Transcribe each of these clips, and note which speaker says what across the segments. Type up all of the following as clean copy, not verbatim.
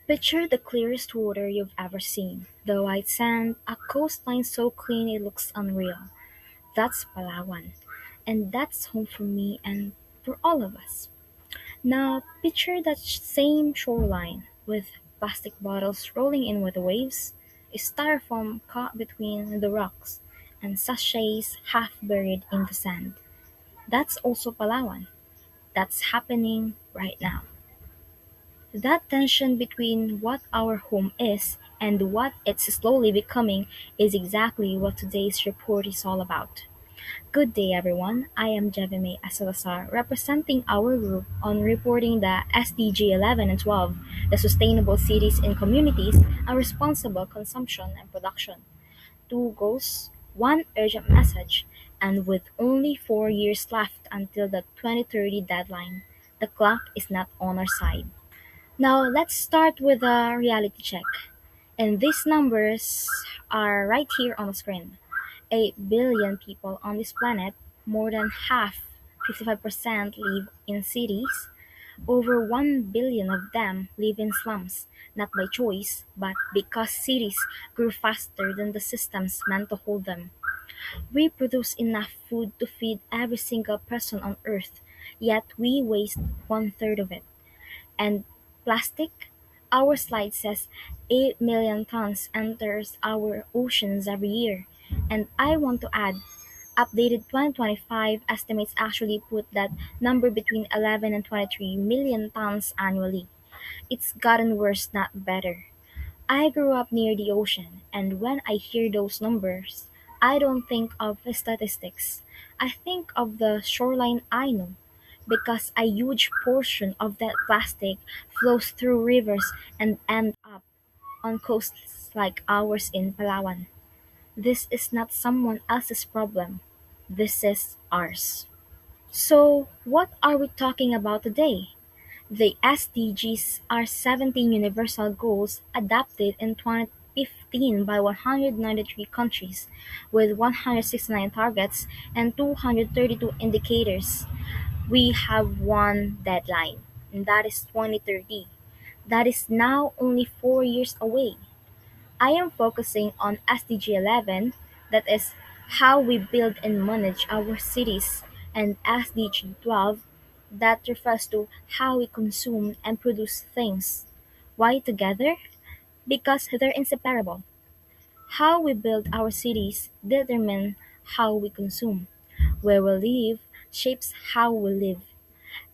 Speaker 1: Picture the clearest water you've ever seen, the white sand, a coastline so clean it looks unreal. That's Palawan. And that's home for me and for all of us. Now, picture that same shoreline with plastic bottles rolling in with the waves, styrofoam caught between the rocks, and sachets half buried in the sand. That's also Palawan. That's happening right now. That tension between what our home is and what it's slowly becoming is exactly what today's report is all about. Good day, everyone. I am Jevime Asalazar, representing our group on reporting the SDG 11 and 12, the Sustainable Cities and Communities, and Responsible Consumption and Production. Two goals, one urgent message, and with only 4 years left until the 2030 deadline, the clock is not on our side. Now, let's start with a reality check. And these numbers are right here on the screen. 8 billion people on this planet, more than half, 55%, live in cities. Over 1 billion of them live in slums, not by choice, but because cities grew faster than the systems meant to hold them. We produce enough food to feed every single person on Earth, yet we waste one third of it. And plastic? Our slide says 8 million tons enters our oceans every year. And I want to add, updated 2025 estimates actually put that number between 11 and 23 million tons annually. It's gotten worse, not better. I grew up near the ocean, and when I hear those numbers, I don't think of statistics. I think of the shoreline I know, because a huge portion of that plastic flows through rivers and ends up on coasts like ours in Palawan. This is not someone else's problem. This is ours. So, what are we talking about today? The SDGs are 17 universal goals adopted in 2015 by 193 countries, with 169 targets and 232 indicators. We have one deadline, and that is 2030. That is now only 4 years away. I am focusing on SDG 11, that is how we build and manage our cities, and SDG 12, that refers to how we consume and produce things. Why together? Because they're inseparable. How we build our cities determine how we consume. Where we live shapes how we live,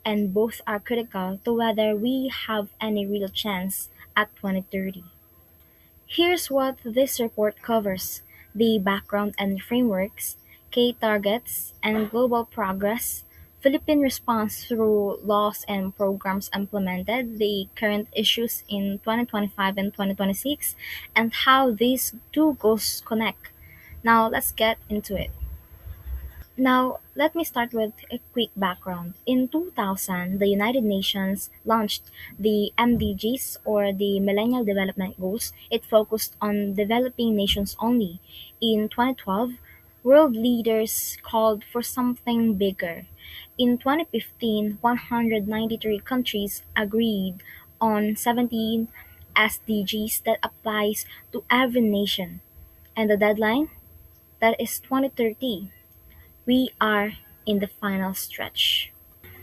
Speaker 1: and both are critical to whether we have any real chance at 2030. Here's what this report covers: the background and frameworks, key targets, and global progress, Philippine response through laws and programs implemented, the current issues in 2025 and 2026, and how these two goals connect. Now, let's get into it. Now, let me start with a quick background. In 2000, the United Nations launched the MDGs, or the Millennial Development Goals. It focused on developing nations only. In 2012, world leaders called for something bigger. In 2015, 193 countries agreed on 17 SDGs that applies to every nation. And the deadline? That is 2030. We are in the final stretch.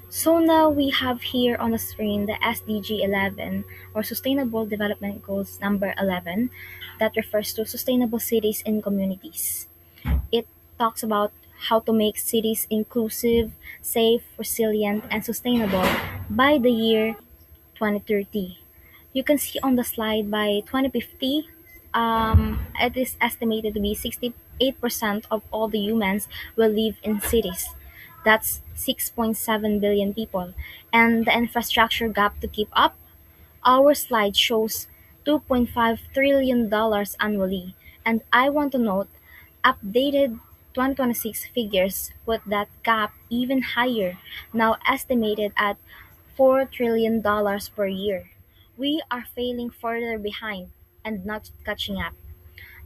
Speaker 1: So now we have here on the screen the SDG 11, or Sustainable Development Goals number 11, that refers to sustainable cities and communities. It talks about how to make cities inclusive, safe, resilient, and sustainable by the year 2030. You can see on the slide by 2050, it is estimated to be 68% of all the humans will live in cities. That's 6.7 billion people. And the infrastructure gap to keep up, our slide shows $2.5 trillion dollars annually. And I want to note, updated 2026 figures put that gap even higher, now estimated at $4 trillion per year. We are failing further behind and not catching up.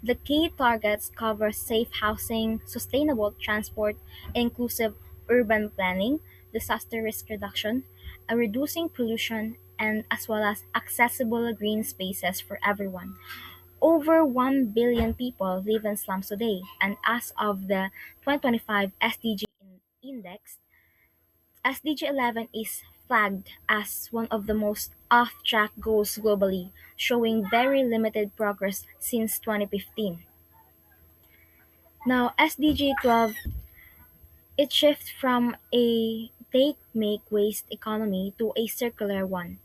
Speaker 1: The key targets cover safe housing, sustainable transport, inclusive urban planning, disaster risk reduction, reducing pollution, and as well as accessible green spaces for everyone. Over 1 billion people live in slums today, and as of the 2025 SDG index, SDG 11 is flagged as one of the most off track goals globally, showing very limited progress since 2015. Now, SDG 12, it shifts from a take make waste economy to a circular one.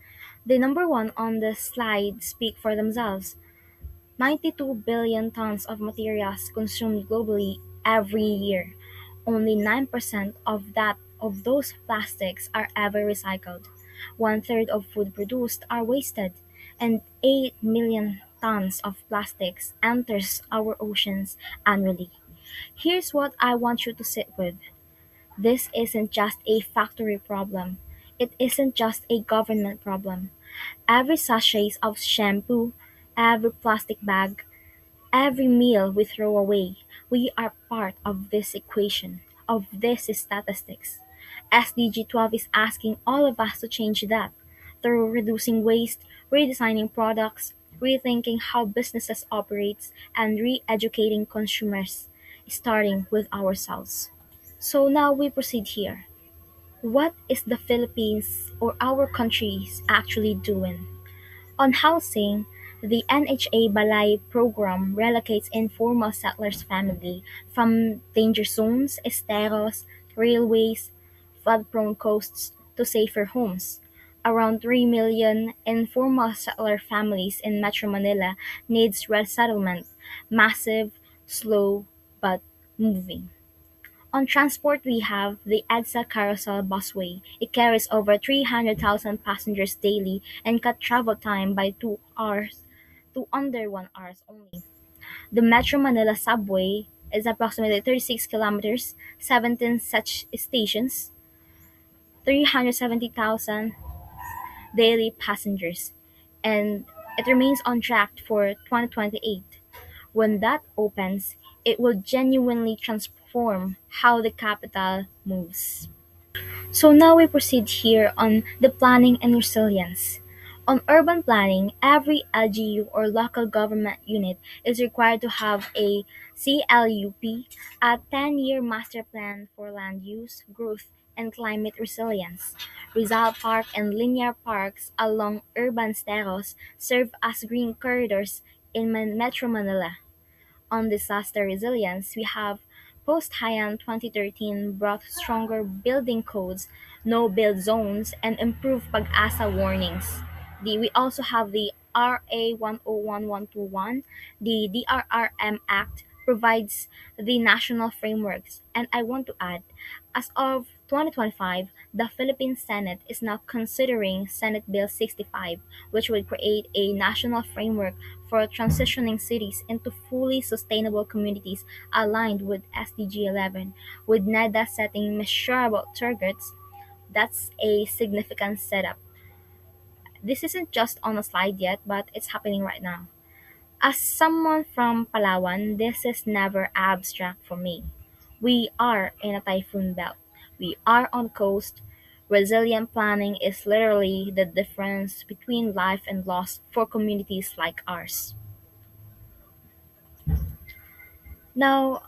Speaker 1: The number one on the slide speak for themselves. 92 billion tons of materials consumed globally every year. Only 9% of those plastics are ever recycled. One third of food produced are wasted, and 8 million tons of plastics enters our oceans annually. Here's what I want you to sit with. This isn't just a factory problem. It isn't just a government problem. Every sachet of shampoo, every plastic bag, every meal we throw away, we are part of this equation, of these statistics. SDG 12 is asking all of us to change that through reducing waste, redesigning products, rethinking how businesses operate, and re-educating consumers, starting with ourselves. So now we proceed here. What is the Philippines or our countries actually doing? On housing, the NHA Balay program relocates informal settlers' family from danger zones, esteros, railways, flood-prone coasts to safer homes. Around 3 million informal settler families in Metro Manila needs resettlement, massive, slow, but moving. On transport, we have the EDSA Carousel Busway. It carries over 300,000 passengers daily and cut travel time by 2 hours to under 1 hour only. The Metro Manila Subway is approximately 36 kilometers, 17 such stations, 370,000 daily passengers, and it remains on track for 2028. When that opens, it will genuinely transform how the capital moves. So now we proceed here on the planning and resilience. On urban planning, every LGU or local government unit is required to have a CLUP, a 10-year master plan for land use, growth, and climate resilience. Rizal Park and linear parks along urban steros serve as green corridors in Metro Manila. On disaster resilience, we have Post-Haiyan 2013 brought stronger building codes, no-build zones, and improved pag-asa warnings. We also have the RA 101121. The DRRM Act provides the national frameworks. And I want to add, as of 2025, the Philippine Senate is now considering Senate Bill 65, which would create a national framework for transitioning cities into fully sustainable communities aligned with SDG 11, with NEDA setting measurable targets. That's a significant setup. This isn't just on a slide yet, but it's happening right now. As someone from Palawan, this is never abstract for me. We are in a typhoon belt. We are on coast. Resilient planning is literally the difference between life and loss for communities like ours. Now,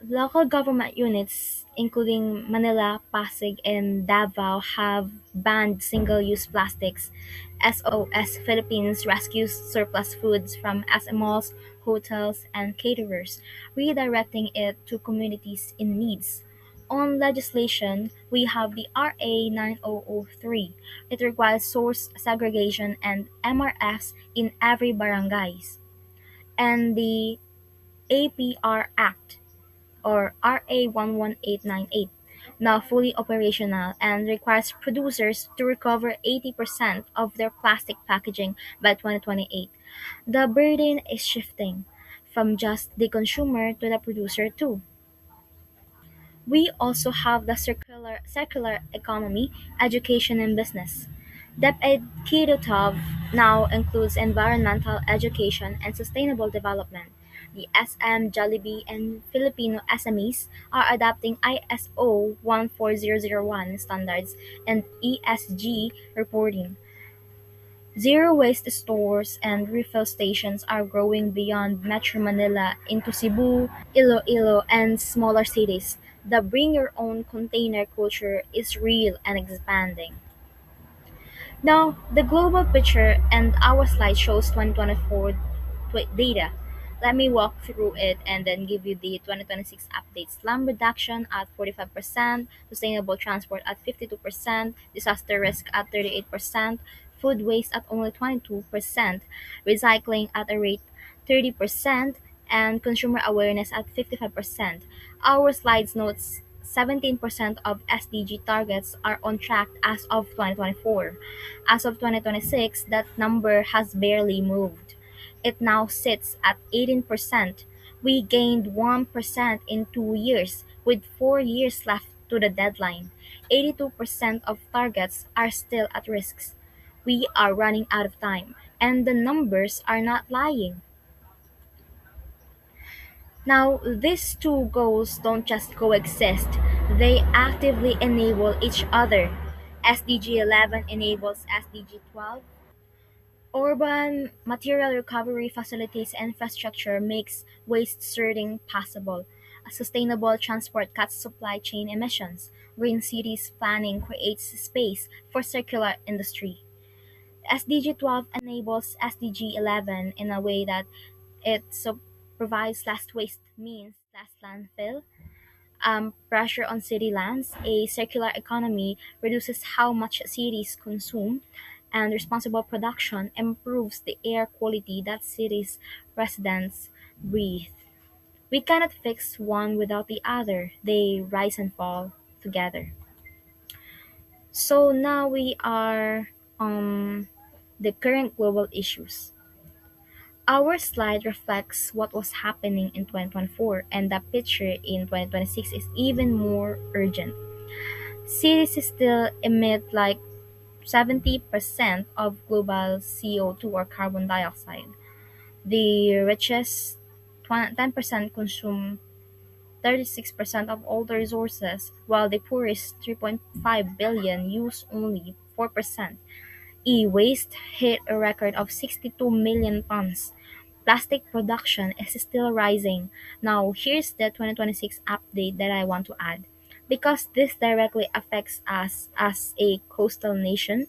Speaker 1: local government units, including Manila, Pasig, and Davao, have banned single use plastics. SOS Philippines rescues surplus foods from SMOs, hotels, and caterers, redirecting it to communities in needs. On legislation, we have the RA 9003. It requires source segregation and MRFs in every barangays. And the APR Act, or RA 11898, now fully operational and requires producers to recover 80% of their plastic packaging by 2028. The burden is shifting from just the consumer to the producer too. We also have the circular economy, education, and business. DepEd Kidotov now includes environmental education and sustainable development. The SM, Jollibee, and Filipino SMEs are adopting ISO 14001 standards and ESG reporting. Zero waste stores and refill stations are growing beyond Metro Manila into Cebu, Iloilo, and smaller cities. The bring your own container culture is real and expanding. Now, the global picture and our slide shows 2024 data. Let me walk through it and then give you the 2026 updates. Slum reduction at 45%, sustainable transport at 52%, disaster risk at 38%, food waste at only 22%, recycling at a rate 30%, and consumer awareness at 55%. Our slides notes 17% of SDG targets are on track as of 2024. As of 2026, that number has barely moved. It now sits at 18%. We gained 1% in 2 years, with 4 years left to the deadline. 82% of targets are still at risks. We are running out of time, and the numbers are not lying. Now, these two goals don't just coexist, they actively enable each other. SDG 11 enables SDG 12. Urban material recovery facilitates infrastructure, makes waste sorting possible. A sustainable transport cuts supply chain emissions. Green cities planning creates space for circular industry. SDG 12 enables SDG 11 in a way that provides less waste means less landfill, pressure on city lands. A circular economy reduces how much cities consume, and responsible production improves the air quality that cities' residents breathe. We cannot fix one without the other, they rise and fall together. So now we are on the current global issues. Our slide reflects what was happening in 2024, and the picture in 2026 is even more urgent. Cities still emit like 70% of global CO2 or carbon dioxide. The richest 10% consume 36% of all the resources, while the poorest 3.5 billion use only 4%. E-waste hit a record of 62 million tons. Plastic production is still rising. Now, here's the 2026 update that I want to add. Because this directly affects us as a coastal nation,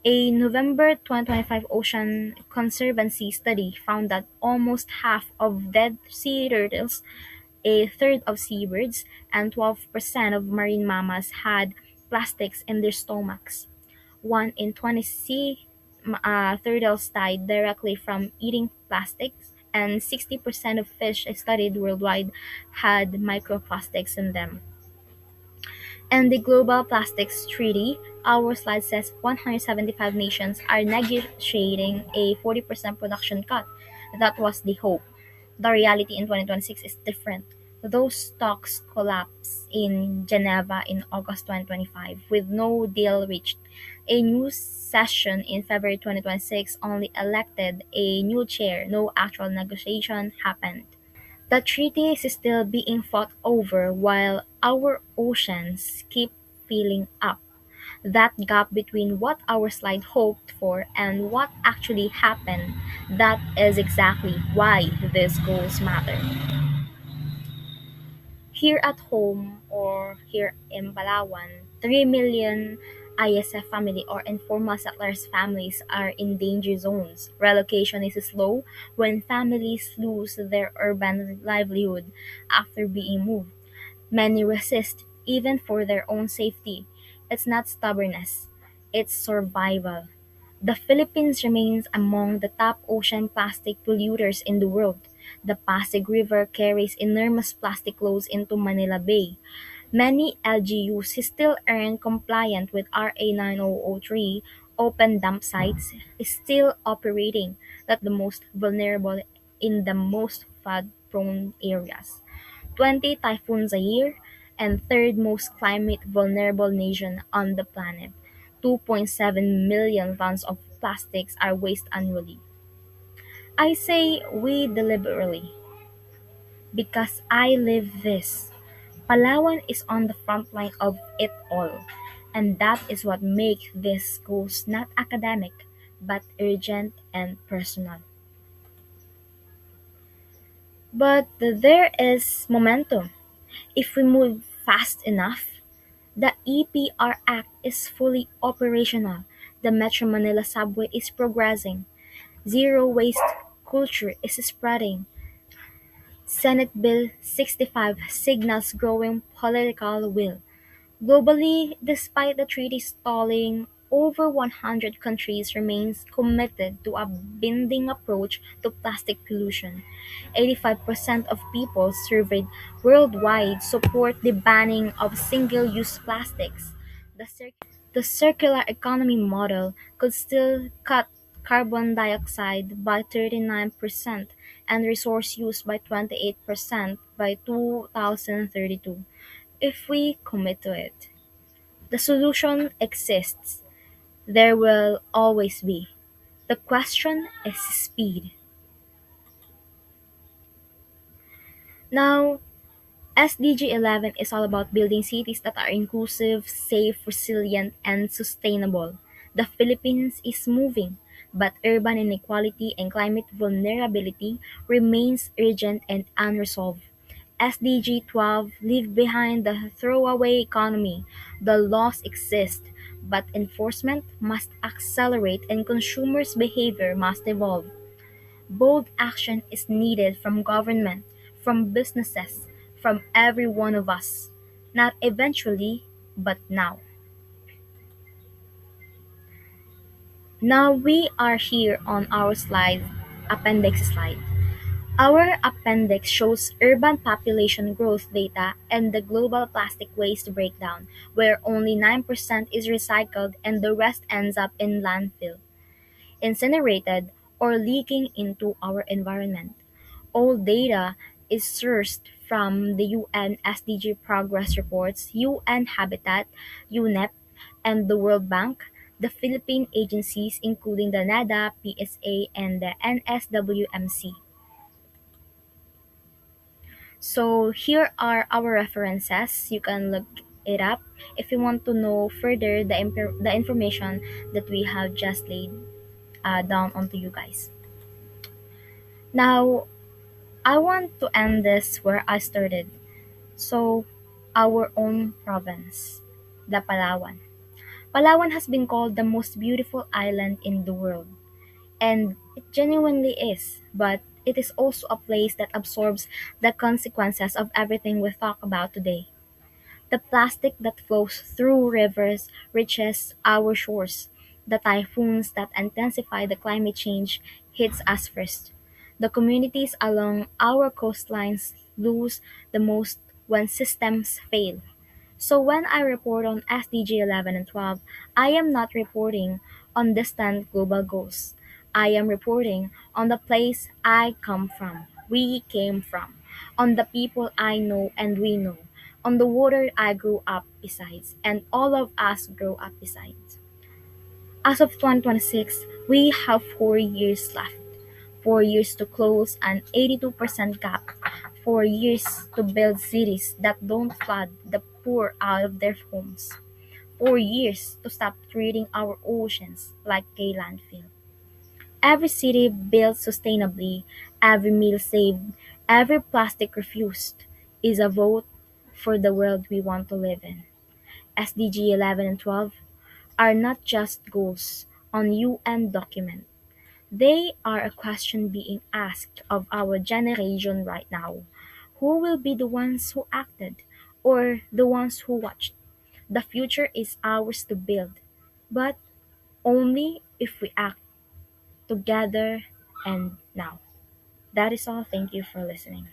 Speaker 1: a November 2025 Ocean Conservancy study found that almost half of dead sea turtles, a third of seabirds, and 12% of marine mammals had plastics in their stomachs. 1 in 20 sea turtles died directly from eating plastics, and 60% of fish studied worldwide had microplastics in them. And the Global Plastics Treaty, our slide says 175 nations are negotiating a 40% production cut. That was the hope. The reality in 2026 is different. Those talks collapsed in Geneva in August 2025 with no deal reached. A new session in February 2026 only elected a new chair. No actual negotiation happened. The treaty is still being fought over while our oceans keep filling up. That gap between what our slide hoped for and what actually happened, that is exactly why these goals matter. Here at home or here in Palawan, 3 million ISF family or informal settlers families are in danger zones. Relocation is slow when families lose their urban livelihood after being moved. Many resist, even for their own safety. It's not stubbornness, it's survival. The Philippines remains among the top ocean plastic polluters in the world. The Pasig River carries enormous plastic loads into Manila Bay. Many LGUs still aren't compliant with RA 9003. Open dump sites is still operating, that the most vulnerable in the most flood prone areas. 20 typhoons a year, and third most climate vulnerable nation on the planet. 2.7 million tons of plastics are wasted annually. I say we deliberately because I live this. Palawan is on the front line of it all, and that is what makes these goals not academic. but urgent and personal. But there is momentum. If we move fast enough, the EPR Act is fully operational. The Metro Manila subway is progressing. Zero waste culture is spreading. Senate Bill 65 signals growing political will. Globally, despite the treaty stalling, over 100 countries remains committed to a binding approach to plastic pollution. 85% of people surveyed worldwide support the banning of single-use plastics. The, the circular economy model could still cut carbon dioxide by 39% and resource use by 28% by 2032 if we commit to it. The solution exists. There will always be. The question is speed. Now, SDG 11 is all about building cities that are inclusive, safe, resilient, and sustainable. The Philippines is moving, but urban inequality and climate vulnerability remains urgent and unresolved. SDG 12 leave behind the throwaway economy. The laws exist, but enforcement must accelerate and consumers' behavior must evolve. Bold action is needed from government, from businesses, from every one of us. Not eventually, but now. Now we are here on our appendix slide. Our appendix shows urban population growth data and the global plastic waste breakdown, where only 9% is recycled and the rest ends up in landfill, incinerated, or leaking into our environment. All data is sourced from the UN SDG Progress Reports, UN Habitat, UNEP, and the World Bank, the Philippine agencies including the NADA, PSA, and the NSWMC. So here are our references. You can look it up if you want to know further the information that we have just laid down onto you guys. Now, I want to end this where I started. So, our own province, the Palawan. Palawan has been called the most beautiful island in the world, and it genuinely is, but it is also a place that absorbs the consequences of everything we talk about today. The plastic that flows through rivers reaches our shores. The typhoons that intensify the climate change hits us first. The communities along our coastlines lose the most when systems fail. So when I report on SDG 11 and 12, I am not reporting on distant global goals. I am reporting on the place I come from, we came from, on the people I know and we know, on the water I grew up beside, and all of us grow up beside. As of 2026, we have 4 years left. 4 years to close an 82% gap. 4 years to build cities that don't flood the poor out of their homes. 4 years to stop treating our oceans like a landfill. Every city built sustainably, every meal saved, every plastic refused is a vote for the world we want to live in. SDG 11 and 12 are not just goals on UN document. They are a question being asked of our generation right now. Who will be the ones who acted or the ones who watched? The future is ours to build, but only if we act together and now. That is all. Thank you for listening.